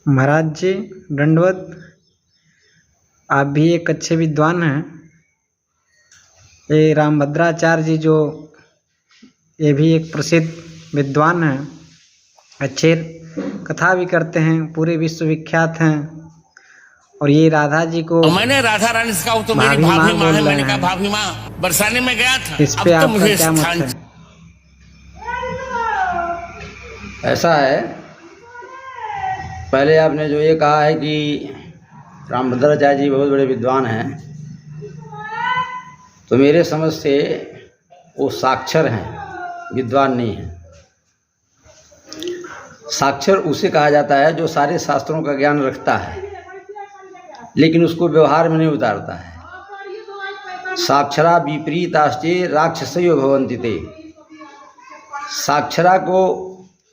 महाराज जी दंडवत। आप भी एक अच्छे विद्वान हैं। ये रामभद्राचार्य जी जो ये भी एक प्रसिद्ध विद्वान हैं, अच्छे कथा भी करते हैं, पूरे विश्व विख्यात हैं। और ये राधा जी को मैंने राधा रानी से कहा तो मेरी भाभी माँ है। मैंने कहा भाभी माँ बरसाने में गया था, इस पे अब तो मुझे आपका क्या मत है? ऐसा है, पहले आपने जो ये कहा है कि रामभद्राचार्य जी बहुत बड़े विद्वान हैं, तो मेरे समझ से वो साक्षर हैं, विद्वान नहीं हैं। साक्षर उसे कहा जाता है जो सारे शास्त्रों का ज्ञान रखता है लेकिन उसको व्यवहार में नहीं उतारता है। साक्षरा विपरीताश्चे राक्षसयो भवन्ति ते। साक्षरा को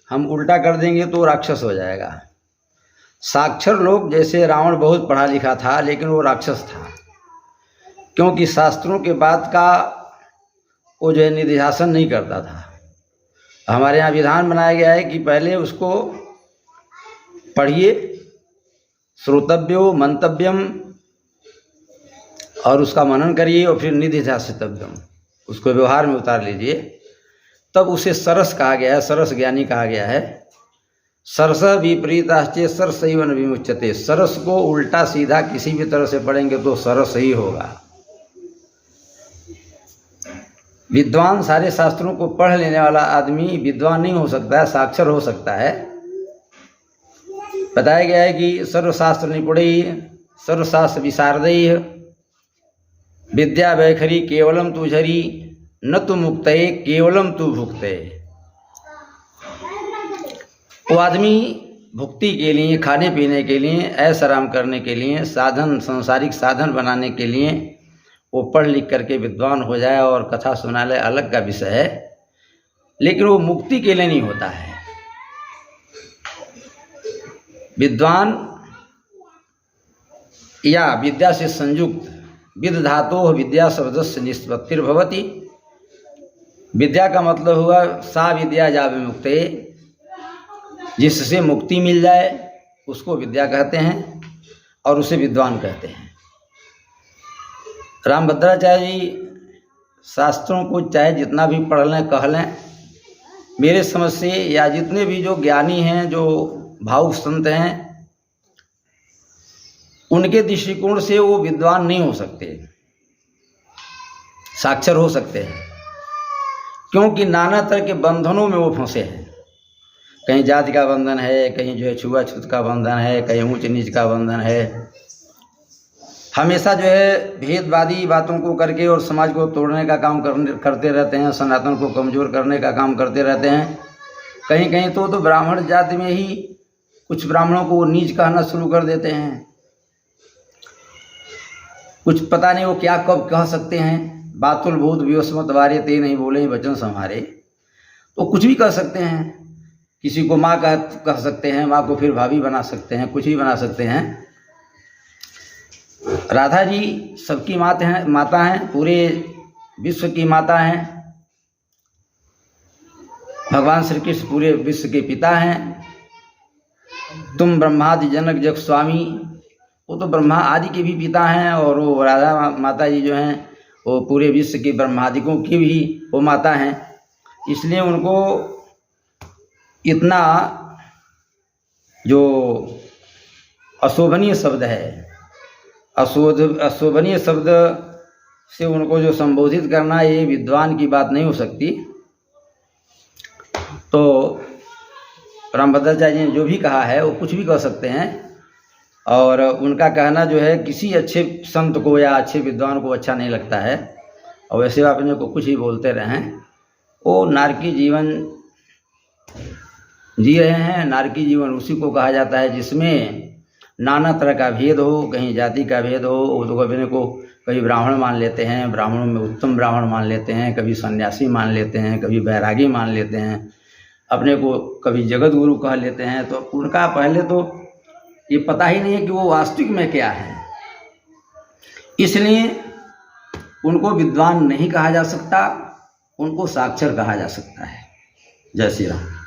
हम उल्टा कर देंगे तो राक्षस हो जाएगा। साक्षर लोग, जैसे रावण बहुत पढ़ा लिखा था लेकिन वो राक्षस था, क्योंकि शास्त्रों के बाद का वो जो है निधिध्यासन नहीं करता था। हमारे यहाँ विधान बनाया गया है कि पहले उसको पढ़िए, श्रोतव्यो मंतव्यम, और उसका मनन करिए और फिर निधिध्यासितव्यम, उसको व्यवहार में उतार लीजिए। तब उसे सरस कहा गया है, सरस ज्ञानी कहा गया है। सरस विपरीताश्चे सरसैव न विमुच्यते। सरस को उल्टा सीधा किसी भी तरह से पढ़ेंगे तो सरस ही होगा। विद्वान सारे शास्त्रों को पढ़ लेने वाला आदमी विद्वान नहीं हो सकता है, साक्षर हो सकता है। बताया गया है कि सर्वशास्त्र निपुणैः सर्वशास्त्र विशारदैः विद्या वैखरी केवलम तु झरी न तु मुक्तये केवलम तु भुक्तये। वो आदमी भुक्ति के लिए, खाने पीने के लिए, ऐश आराम करने के लिए, साधन, सांसारिक साधन बनाने के लिए वो पढ़ लिख करके विद्वान हो जाए और कथा सुना ले, अलग का विषय है, लेकिन वो मुक्ति के लिए नहीं होता है। विद्वान या विद्या से संयुक्त विद धातोः विद्या शब्दस्य निष्पत्तिर्भवति। विद्या का मतलब हुआ सा विद्या जा विमुक्ते, जिससे मुक्ति मिल जाए उसको विद्या कहते हैं और उसे विद्वान कहते हैं। रामभद्राचार्य जी शास्त्रों को चाहे जितना भी पढ़ लें कह लें, मेरे समझ से, या जितने भी जो ज्ञानी हैं, जो भावुक संत हैं, उनके दृष्टिकोण से वो विद्वान नहीं हो सकते, साक्षर हो सकते हैं, क्योंकि नाना तरह के बंधनों में वो फंसे हैं। कहीं जाति का बंधन है, कहीं जो है छुआछूत का बंधन है, कहीं ऊंच नीच का बंधन है। हमेशा जो है भेदवादी बातों को करके और समाज को तोड़ने का काम करते रहते हैं, सनातन को कमज़ोर करने का काम करते रहते हैं। कहीं कहीं तो ब्राह्मण जाति में ही कुछ ब्राह्मणों को नीच कहना शुरू कर देते हैं। कुछ पता नहीं वो क्या कब कह सकते हैं। बातुल भूत विवस्मत वारे ते नहीं बोले वचन संहारे। तो कुछ भी कह सकते हैं। किसी को माँ कह सकते हैं, माँ को फिर भाभी बना सकते हैं, कुछ भी बना सकते हैं। राधा जी सबकी माता हैं, पूरे विश्व की माता हैं। भगवान श्री कृष्ण पूरे विश्व के पिता हैं। तुम ब्रह्मादि जनक जग स्वामी, वो तो ब्रह्मा आदि के भी पिता हैं, और वो राधा माता जी जो हैं वो पूरे विश्व के ब्रह्मादिकों की भी वो माता हैं। इसलिए उनको इतना जो अशोभनीय शब्द है, अशोभनीय शब्द से उनको जो संबोधित करना, ये विद्वान की बात नहीं हो सकती। तो रामभद्राचार्य जी ने जो भी कहा है वो कुछ भी कह सकते हैं, और उनका कहना जो है किसी अच्छे संत को या अच्छे विद्वान को अच्छा नहीं लगता है। और वैसे अपने को कुछ ही बोलते रहें, वो नारकी जीवन जी रहे हैं। नारकी जीवन उसी को कहा जाता है जिसमें नाना तरह का भेद हो, कहीं जाति का भेद हो। वो तो अपने को कभी ब्राह्मण मान लेते हैं, ब्राह्मणों में उत्तम ब्राह्मण मान लेते हैं, कभी सन्यासी मान लेते हैं, कभी बैरागी मान लेते हैं, अपने को कभी जगत गुरु कह लेते हैं। तो उनका पहले तो ये पता ही नहीं है कि वो वास्तविक में क्या है, इसलिए उनको विद्वान नहीं कहा जा सकता, उनको साक्षर कहा जा सकता है। जय श्री राम।